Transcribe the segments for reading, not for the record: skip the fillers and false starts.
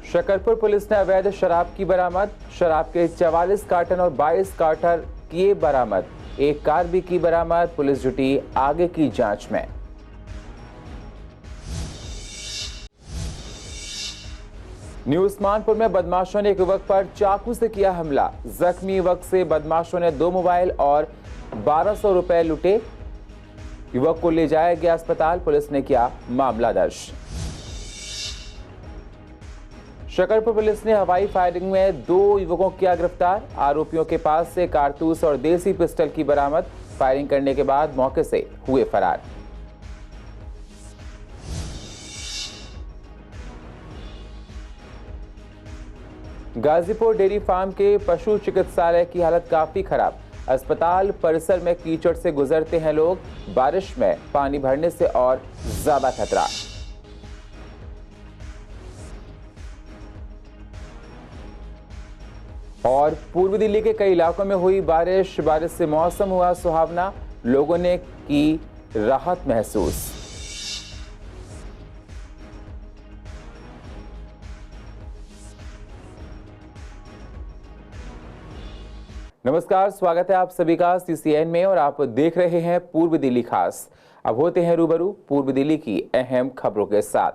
Shakarpur police ने अवैध शराब की बरामद। शराब के 44 कार्टन और 22 कार्टर किए बरामद। एक कार भी की बरामद। पुलिस जुटी आगे की जांच में। न्यू उस्मानपुर में बदमाशों ने एक युवक पर चाकू से किया हमला। जख्मी युवक से बदमाशों ने 2 मोबाइल और 1200 रुपए लूटे। युवक को ले जाया गया अस्पताल। पुलिस ने किया मामला दर्ज। शकरपुर पुलिस ने हवाई फायरिंग में 2 युवकों किया गिरफ्तार। आरोपियों के पास से कारतूस और देसी पिस्टल की बरामद। फायरिंग करने के बाद मौके से हुए फरार। गाजीपुर डेयरी फार्म के पशु चिकित्सालय की हालत काफी खराब। अस्पताल परिसर में कीचड़ से गुजरते हैं लोग। बारिश में पानी भरने से और ज्यादा खतरा। और पूर्वी दिल्ली के कई इलाकों में हुई बारिश से मौसम हुआ सुहावना। लोगों ने की राहत महसूस। नमस्कार, स्वागत है आप सभी का CCN में और आप देख रहे हैं पूर्वी दिल्ली खास। अब होते हैं रूबरू पूर्वी दिल्ली की अहम खबरों के साथ।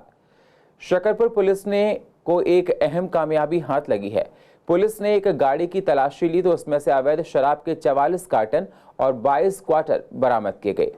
शकरपुर पुलिस को एक अहम कामयाबी हाथ लगी है। पुलिस ने एक गाड़ी की तलाशी ली तो उसमें से अवैध शराब के 44 कार्टन और 22 क्वार्टर बरामद किए गए।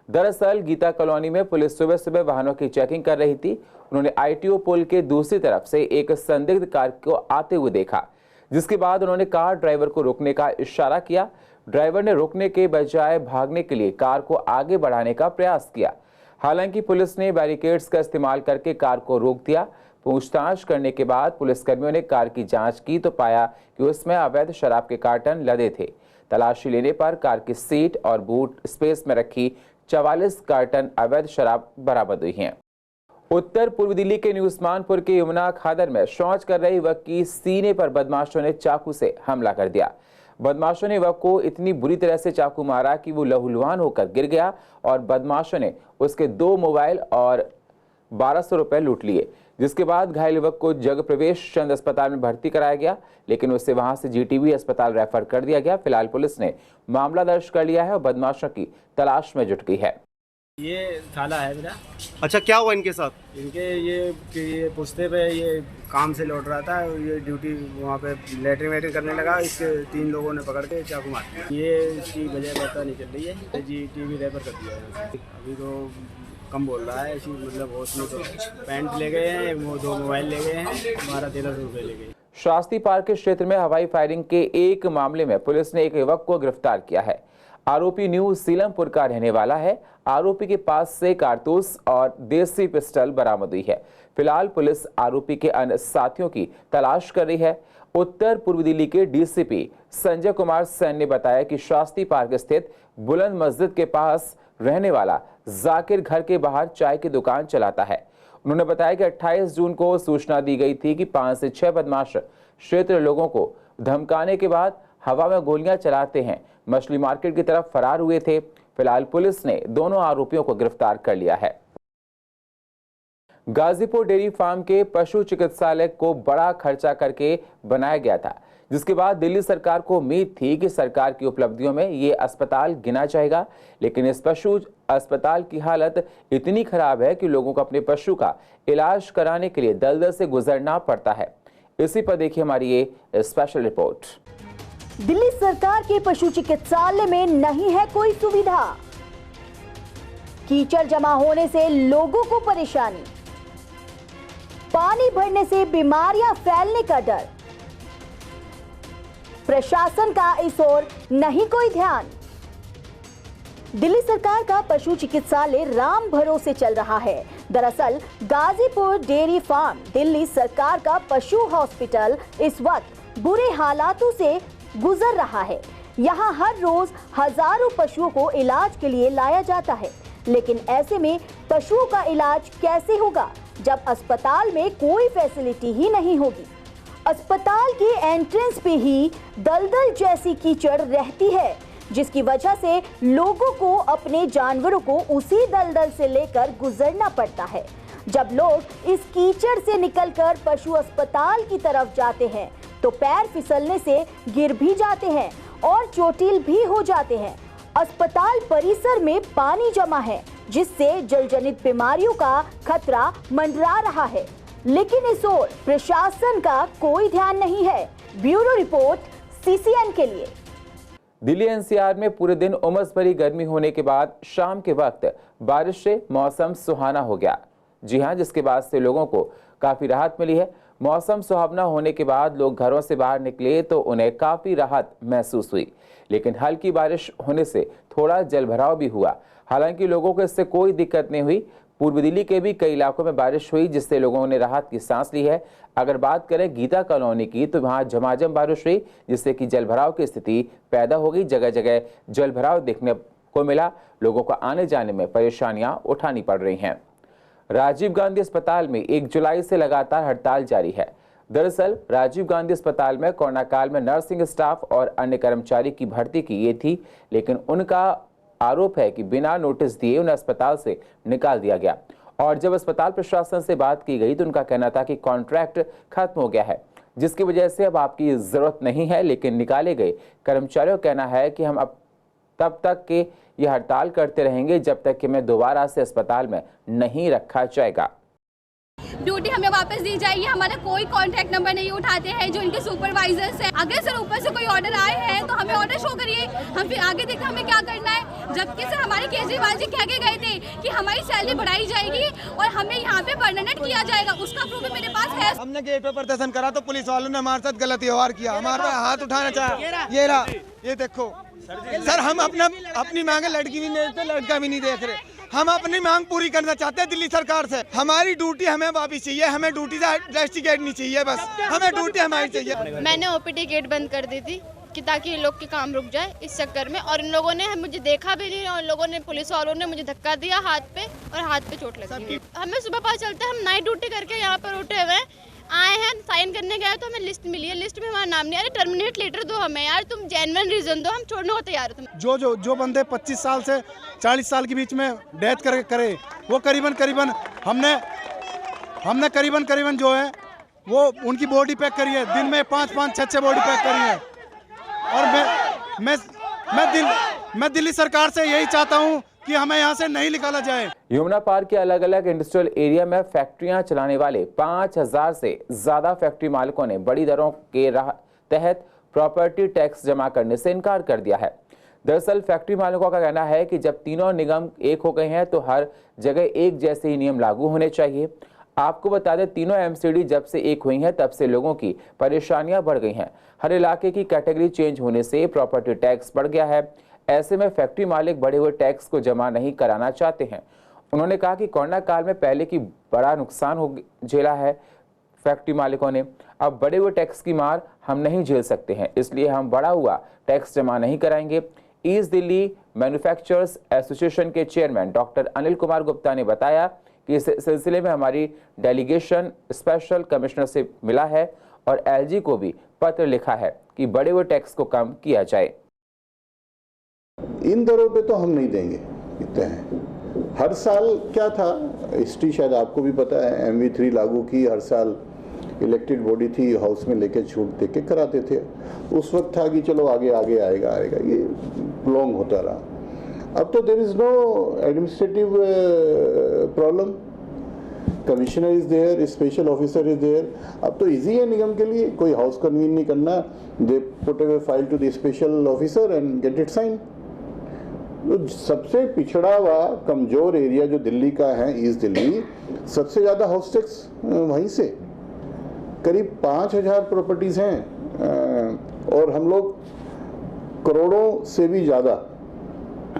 दरअसल गीता कॉलोनी में पुलिस सुबह सुबह वाहनों की चेकिंग कर रही थी। उन्होंने ITO पुल के दूसरी तरफ से एक संदिग्ध कार को आते हुए देखा, जिसके बाद उन्होंने कार ड्राइवर को रोकने का इशारा किया। ड्राइवर ने रोकने के बजाय भागने के लिए कार को आगे बढ़ाने का प्रयास किया। हालांकि पुलिस ने बैरिकेड्स का इस्तेमाल करके कार को रोक दिया। पूछताछ करने के बाद पुलिसकर्मियों ने कार की जांच की तो पाया कि उसमें अवैध शराब के कार्टन लदे थे। तलाशी लेने पर कार की सीट और बूट स्पेस में रखी 44 कार्टन अवैध शराब बरामद हुई हैं। उत्तर पूर्वी दिल्ली के न्यू उस्मानपुर के यमुना खादर में शौच कर रहे युवक की सीने पर बदमाशों ने चाकू से हमला कर दिया। बदमाशों ने युवक को इतनी बुरी तरह से चाकू मारा कि वो लहूलुहान होकर गिर गया और बदमाशों ने उसके 2 मोबाइल और 1200 रुपए लूट लिए, जिसके बाद घायल युवक को जगप्रवेश चंद अस्पताल में भर्ती कराया गया, लेकिन उसे वहां से GTB अस्पताल रेफर कर दिया गया। फिलहाल पुलिस ने मामला दर्ज कर लिया है और बदमाशों की तलाश में जुट गई है। ये साला है मेरा। अच्छा, क्या हुआ इनके साथ? इनके ये पुश्ते पे ये काम से लौट रहा था। ये ड्यूटी वहाँ पे लेटरिन वेटरिन करने लगा। इसके 3 लोगों ने पकड़ के चाकू मार दिया। ये इसकी वजह पता नहीं चल रही है। GTB रेफर कर दिया है। अभी तो कम बोल रहा है। इसी मतलब उसमें तो पैंट ले गए हैं, वो 2 मोबाइल ले गए हैं, 1200-1300 रुपये ले गए। शास्त्री पार्क के क्षेत्र में हवाई फायरिंग के एक मामले में पुलिस ने एक युवक को गिरफ्तार किया है। आरोपी न्यू सीलमपुर का रहने वाला है। आरोपी के पास से कारतूस और देसी पिस्टल बरामद हुई है। फिलहाल पुलिस आरोपी के अन्य साथियों की तलाश कर रही है। उत्तर पूर्वी दिल्ली के DCP संजय कुमार सैन ने बताया कि शास्त्री पार्क स्थित बुलंद मस्जिद के पास रहने वाला जाकिर घर के बाहर चाय की दुकान चलाता है। उन्होंने बताया कि 28 जून को सूचना दी गई थी कि 5 से 6 बदमाश क्षेत्र लोगों को धमकाने के बाद हवा में गोलियां चलाते हैं मछली मार्केट की तरफ फरार हुए थे। फिलहाल पुलिस ने दोनों आरोपियों को गिरफ्तार कर लिया है। गाजीपुर डेयरी फार्म के पशु चिकित्सालय को बड़ा खर्चा करके बनाया गया था, जिसके बाद दिल्ली सरकार को उम्मीद थी कि सरकार की उपलब्धियों में ये अस्पताल गिना जाएगा, लेकिन इस पशु अस्पताल की हालत इतनी खराब है कि लोगों को अपने पशु का इलाज कराने के लिए दलदल से गुजरना पड़ता है। इसी पर देखिए हमारी ये स्पेशल रिपोर्ट। दिल्ली सरकार के पशु चिकित्सालय में नहीं है कोई सुविधा। कीचड़ जमा होने से लोगों को परेशानी, पानी भरने से बीमारियां फैलने का डर। प्रशासन का इस ओर नहीं कोई ध्यान। दिल्ली सरकार का पशु चिकित्सालय राम भरोसे चल रहा है। दरअसल गाजीपुर डेयरी फार्म दिल्ली सरकार का पशु हॉस्पिटल इस वक्त बुरे हालातों से गुजर रहा है। यहाँ हर रोज हजारों पशुओं को इलाज के लिए लाया जाता है, लेकिन ऐसे में पशुओं का इलाज कैसे होगा जब अस्पताल में कोई फैसिलिटी ही नहीं होगी। अस्पताल के एंट्रेंस पे ही दलदल जैसी कीचड़ रहती है, जिसकी वजह से लोगों को अपने जानवरों को उसी दलदल से लेकर गुजरना पड़ता है। जब लोग इस कीचड़ से निकलकर पशु अस्पताल की तरफ जाते हैं तो पैर फिसलने से गिर भी जाते हैं और चोटिल भी हो जाते हैं। अस्पताल परिसर में पानी जमा है जिससे जलजनित बीमारियों का खतरा मंडरा रहा है, लेकिन इस ओर प्रशासन का कोई ध्यान नहीं है। ब्यूरो रिपोर्ट CCN के लिए। दिल्ली NCR में पूरे दिन उमस भरी गर्मी होने के बाद शाम के वक्त बारिश से मौसम सुहाना हो गया। जी हां, जिसके बाद से लोगों को काफी राहत मिली है। मौसम सुहावना होने के बाद लोग घरों से बाहर निकले तो उन्हें काफी राहत महसूस हुई, लेकिन हल्की बारिश होने से थोड़ा जलभराव भी हुआ। हालांकि लोगों को इससे कोई दिक्कत नहीं हुई। पूर्व दिल्ली के भी कई इलाकों में बारिश हुई जिससे लोगों ने राहत की सांस ली है। अगर बात करें गीता कॉलोनी की तो वहां झमाझम बारिश हुई जिससे कि जलभराव की स्थिति पैदा हो गई। जगह जगह जलभराव देखने को मिला। लोगों को आने जाने में परेशानियां उठानी पड़ रही हैं। राजीव गांधी अस्पताल में 1 जुलाई से लगातार हड़ताल जारी है। दरअसल राजीव गांधी अस्पताल में कोरोना काल में नर्सिंग स्टाफ और अन्य कर्मचारी की भर्ती की गई थी, लेकिन उनका आरोप है कि बिना नोटिस दिए उन्हें अस्पताल से निकाल दिया गया। और जब अस्पताल प्रशासन से बात की गई तो उनका कहना था कि कॉन्ट्रैक्ट खत्म हो गया है, जिसकी वजह से अब आपकी जरूरत नहीं है। लेकिन निकाले गए कर्मचारियों का कहना है कि हम अब तब तक के ये हड़ताल करते रहेंगे जब तक कि हमें दोबारा से अस्पताल में नहीं रखा जाएगा। ड्यूटी हमें वापस दी जाएगी। हमारा कोई कॉन्टैक्ट नंबर नहीं उठाते हैं जो इनके सुपरवाइजर्स हैं। अगर सर ऊपर से कोई ऑर्डर आए हैं तो हमें ऑर्डर शो करिए, हम फिर आगे देखते हमें क्या करना है। जबकि सर हमारे केजरीवाल जी कह के गए थे कि हमारी सैलरी बढ़ाई जाएगी और हमें यहाँ पे परमानेंट किया जाएगा। उसका प्रूफ भी मेरे पास है। हमने गेट पे प्रदर्शन करा तो पुलिस वालों ने हमारे साथ गलत व्यवहार किया, हमारे पे हाथ उठाना चाहा। ये रहा, ये देखो सर, हम अपनी मांगे लड़की भी नहीं देते, लड़का भी नहीं देख रहे। हम अपनी मांग पूरी करना चाहते हैं दिल्ली सरकार से। हमारी ड्यूटी हमें वापस चाहिए, हमें ड्यूटी से रेस्टिकेट नहीं चाहिए, बस हमें ड्यूटी हमारी चाहिए। मैंने OPD गेट बंद कर दी थी कि ताकि ये लोग के काम रुक जाए इस चक्कर में, और इन लोगों ने मुझे देखा भी नहीं और लोगों ने, पुलिस वालों ने मुझे धक्का दिया हाथ पे और हाथ पे चोट लगी। हमें सुबह पता चलता है हम नाइट ड्यूटी करके यहाँ पर उठे हुए आए हैं, साइन करने गए तो हमें लिस्ट मिली है, लिस्ट में हमारा नाम नहीं। अरे टर्मिनेट लेटर दो हमें यार, तुम जेन्युइन रीजन दो, हम छोड़ने को तैयार है। जो बंदे 25 साल से 40 साल के बीच में डेथ करे वो करीबन हमने करीबन जो है वो उनकी बॉडी पैक करी है। दिन में 5-5, 6-6 बॉडी पैक करी है। और मैं दिल्ली सरकार से यही चाहता हूँ कि हमें यहाँ से नहीं निकाला जाए। यमुना पार के अलग अलग इंडस्ट्रियल एरिया में फैक्ट्रियां चलाने वाले 5000 से ज्यादा फैक्ट्री मालिकों ने बड़ी दरों के तहत प्रॉपर्टी टैक्स जमा करने से इनकार कर दिया है। दरअसल फैक्ट्री मालिकों का कहना है कि जब तीनों निगम एक हो गए हैं तो हर जगह एक जैसे ही नियम लागू होने चाहिए। आपको बता दें, तीनों MCD जब से एक हुई हैं तब से लोगों की परेशानियां बढ़ गई हैं। हर इलाके की कैटेगरी चेंज होने से प्रॉपर्टी टैक्स बढ़ गया है। ऐसे में फैक्ट्री मालिक बढ़े हुए टैक्स को जमा नहीं कराना चाहते हैं। उन्होंने कहा कि कोरोना काल में पहले की बड़ा नुकसान हो झेला है फैक्ट्री मालिकों ने, अब बढ़े हुए टैक्स की मार हम नहीं झेल सकते हैं, इसलिए हम बढ़ा हुआ टैक्स जमा नहीं कराएंगे। ईस्ट दिल्ली मैन्युफैक्चरर्स एसोसिएशन के चेयरमैन डॉक्टर अनिल कुमार गुप्ता ने बताया कि इस सिलसिले में हमारी डेलीगेशन स्पेशल कमिश्नर से मिला है और LG को भी पत्र लिखा है कि बढ़े हुए टैक्स को कम किया जाए। इन दरों पे तो हम नहीं देंगे, इतने हैं। हर साल क्या था हिस्ट्री, शायद आपको भी पता है, MV3 लागू की, हर साल इलेक्टेड बॉडी थी, हाउस में लेके छूट दे के कराते थे। उस वक्त था कि चलो आगे आएगा, ये लॉन्ग होता रहा। अब तो there is no administrative problem, commissioner is there, special officer is there. अब तो इजी है निगम के लिए, कोई हाउस कन्वीन नहीं करना, they put a file to the special officer and get it sign. तो सबसे पिछड़ा हुआ कमजोर एरिया जो दिल्ली का है, ईस्ट दिल्ली, सबसे ज्यादा हाउस टैक्स वहीं से, करीब 5000 प्रॉपर्टीज हैं और हम लोग करोड़ों से भी ज्यादा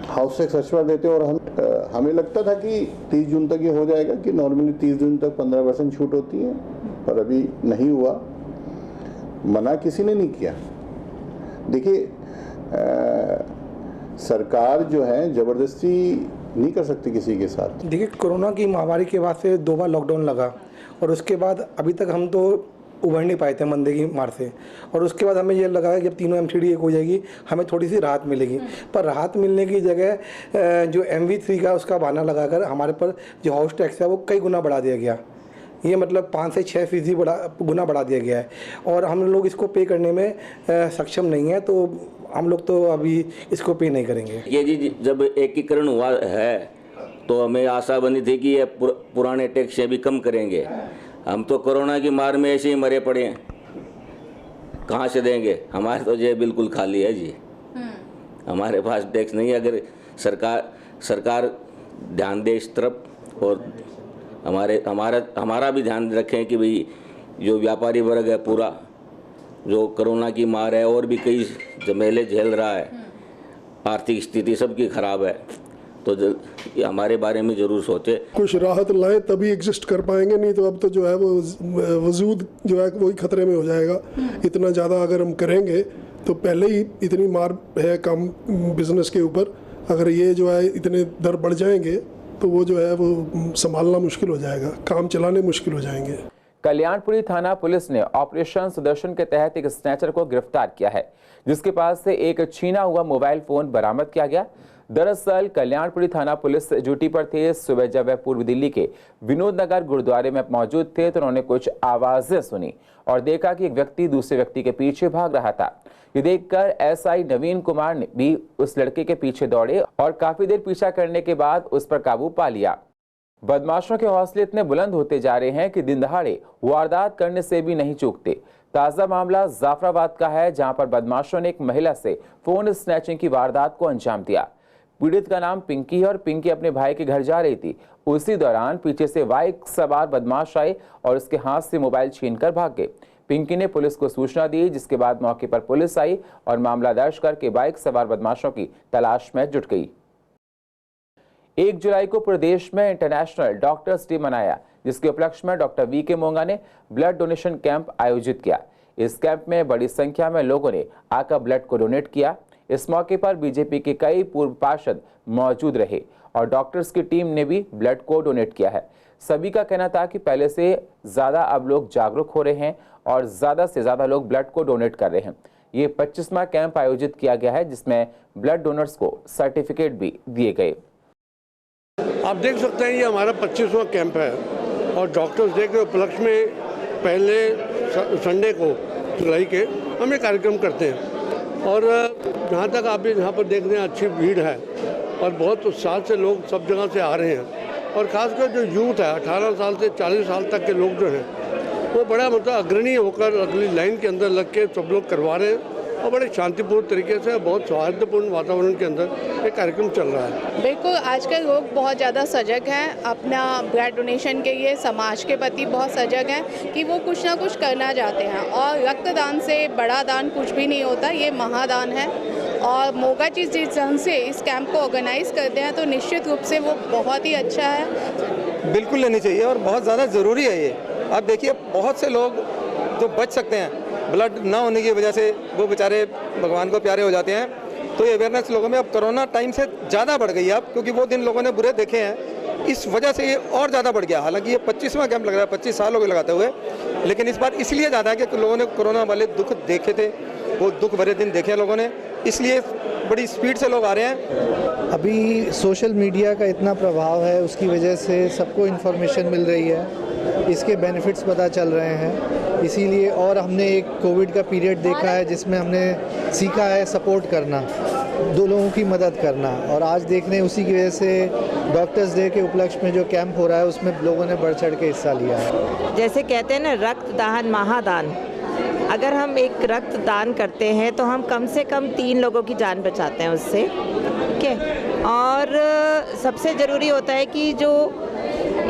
हाउस टैक्स अशवा देते हैं। और हमें लगता था कि 30 जून तक ये हो जाएगा, कि नॉर्मली 30 जून तक 15% छूट होती है, पर अभी नहीं हुआ। मना किसी ने नहीं किया। देखिए सरकार जो है जबरदस्ती नहीं कर सकती किसी के साथ। देखिए कोरोना की महामारी के बाद से 2 बार लॉकडाउन लगा और उसके बाद अभी तक हम तो उभर नहीं पाए थे मंदे की मार से। और उसके बाद हमें ये लगा कि जब तीनों MCD एक हो जाएगी हमें थोड़ी सी राहत मिलेगी, पर राहत मिलने की जगह जो MV3 का उसका बहाना लगाकर हमारे पर जो हाउस टैक्स है वो कई गुना बढ़ा दिया गया। ये मतलब 5 से 6% गुना बढ़ा दिया गया है और हम लोग इसको पे करने में सक्षम नहीं है, तो हम लोग तो अभी इसको पे नहीं करेंगे। ये जी जब एकीकरण हुआ है तो हमें आशा बनी थी कि ये पुराने टैक्स भी कम करेंगे। हम तो कोरोना की मार में ऐसे ही मरे पड़े हैं, कहाँ से देंगे? हमारे तो जेब बिल्कुल खाली है जी, हमारे पास टैक्स नहीं है। अगर सरकार ध्यान दे इस तरफ और हमारा भी ध्यान रखें कि भाई जो व्यापारी वर्ग है पूरा जो कोरोना की मार है और भी कई झमेले झेल रहा है, आर्थिक स्थिति सबकी खराब है, तो हमारे बारे में ज़रूर सोचे। कुछ राहत लाएं तभी एग्जिस्ट कर पाएंगे, नहीं तो अब तो जो है वो वजूद जो है वही खतरे में हो जाएगा। इतना ज़्यादा अगर हम करेंगे तो पहले ही इतनी मार है कम बिजनेस के ऊपर, अगर ये जो है इतने दर बढ़ जाएंगे तो वो जो है वो संभालना मुश्किल हो जाएगा, काम चलाने मुश्किल हो जाएंगे। कल्याणपुरी थाना पुलिस ने ऑपरेशन सुदर्शन के तहत एक स्नैचर को गिरफ्तार किया है, जिसके पास से एक छीना हुआ मोबाइल फोन बरामद किया गया। दरअसल कल्याणपुरी थाना पुलिस ड्यूटी पर थे। सुबह जब वह पूर्व दिल्ली के विनोद नगर गुरुद्वारे में मौजूद थे तो उन्होंने कुछ आवाजें सुनी और देखा कि एक व्यक्ति दूसरे व्यक्ति के पीछे भाग रहा था। ये देखकर SI नवीन कुमार ने भी उस लड़के के पीछे दौड़े और काफी देर पीछा करने के बाद उस पर काबू पा लिया। बदमाशों के हौसले इतने बुलंद होते जा रहे हैं कि दिन दहाड़े वारदात करने से भी नहीं चूकते। ताजा मामला जाफराबाद का है, जहां पर बदमाशों ने एक महिला से फोन स्नैचिंग की वारदात को अंजाम दिया। पीड़ित का नाम पिंकी है और पिंकी अपने भाई के घर जा रही थी। उसी दौरान पीछे से बाइक सवार बदमाश आए और उसके हाथ से मोबाइल छीनकर भाग गए। पिंकी ने पुलिस को सूचना दी, जिसके बाद मौके पर पुलिस आई और मामला दर्ज करके बाइक सवार बदमाशों की तलाश में जुट गई। 1 जुलाई को प्रदेश में इंटरनेशनल डॉक्टर्स डे मनाया, जिसके उपलक्ष्य में डॉक्टर VK मोंगा ने ब्लड डोनेशन कैंप आयोजित किया। इस कैंप में बड़ी संख्या में लोगों ने आकर ब्लड को डोनेट किया। इस मौके पर बीजेपी के कई पूर्व पार्षद मौजूद रहे और डॉक्टर्स की टीम ने भी ब्लड को डोनेट किया है। सभी का कहना था कि पहले से ज्यादा अब लोग जागरूक हो रहे हैं और ज्यादा से ज्यादा लोग ब्लड को डोनेट कर रहे हैं। ये 25वां कैंप आयोजित किया गया है, जिसमें ब्लड डोनर्स को सर्टिफिकेट भी दिए गए। आप देख सकते हैं ये हमारा 25वां कैंप है और डॉक्टर्स डे के उपलक्ष्य में पहले संडे को जुलाई के हम ये कार्यक्रम करते हैं और जहाँ तक आप यहाँ पर देख रहे हैं अच्छी भीड़ है और बहुत उत्साह से लोग सब जगह से आ रहे हैं और खासकर जो यूथ है 18 साल से 40 साल तक के लोग जो हैं वो बड़ा मतलब अग्रणी होकर अगली लाइन के अंदर लग के सब लोग करवा रहे हैं और बड़े शांतिपूर्ण तरीके से बहुत सौहार्दपूर्ण वातावरण के अंदर ये कार्यक्रम चल रहा है। बिल्कुल, आजकल लोग बहुत ज़्यादा सजग हैं अपना ब्लड डोनेशन के लिए, समाज के प्रति बहुत सजग हैं कि वो कुछ ना कुछ करना चाहते हैं और रक्तदान से बड़ा दान कुछ भी नहीं होता, ये महादान है। और मोगा जी जिस ढंग से इस कैंप को ऑर्गेनाइज करते हैं तो निश्चित रूप से वो बहुत ही अच्छा है। बिल्कुल लेनी चाहिए और बहुत ज़्यादा ज़रूरी है ये। आप देखिए बहुत से लोग जो बच सकते हैं ब्लड ना होने की वजह से, वो बेचारे भगवान को प्यारे हो जाते हैं। तो ये अवेयरनेस लोगों में अब कोरोना टाइम से ज़्यादा बढ़ गई है अब, क्योंकि वो दिन लोगों ने बुरे देखे हैं, इस वजह से ये और ज़्यादा बढ़ गया। हालांकि ये 25वां कैंप लग रहा है, 25 साल हो गए लगाते हुए, लेकिन इस बार इसलिए ज़्यादा है कि लोगों ने कोरोना वाले दुख देखे थे, वो दुख भरे दिन देखे लोगों ने, इसलिए बड़ी स्पीड से लोग आ रहे हैं। अभी सोशल मीडिया का इतना प्रभाव है, उसकी वजह से सबको इन्फॉर्मेशन मिल रही है, इसके बेनिफिट्स पता चल रहे हैं, इसीलिए। और हमने एक कोविड का पीरियड देखा है जिसमें हमने सीखा है सपोर्ट करना, दो लोगों की मदद करना, और आज देख रहे हैं उसी की वजह से डॉक्टर्स डे के उपलक्ष्य में जो कैंप हो रहा है उसमें लोगों ने बढ़ चढ़ के हिस्सा लिया है। जैसे कहते हैं ना, रक्तदान महादान। अगर हम एक रक्तदान करते हैं तो हम कम से कम 3 लोगों की जान बचाते हैं उससे, ठीक है। और सबसे ज़रूरी होता है कि जो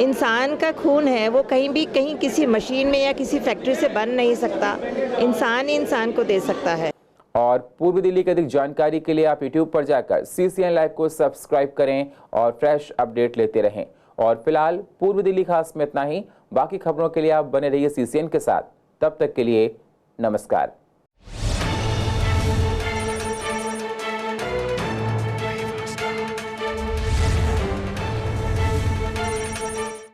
इंसान का खून है वो कहीं किसी मशीन में या किसी फैक्ट्री से बन नहीं सकता, इंसान ही इंसान को दे सकता है। और पूर्व दिल्ली की अधिक जानकारी के लिए आप YouTube पर जाकर CCN लाइव को सब्सक्राइब करें और फ्रेश अपडेट लेते रहें। और फिलहाल पूर्व दिल्ली खास में इतना ही। बाकी खबरों के लिए आप बने रहिए CCN के साथ। तब तक के लिए नमस्कार।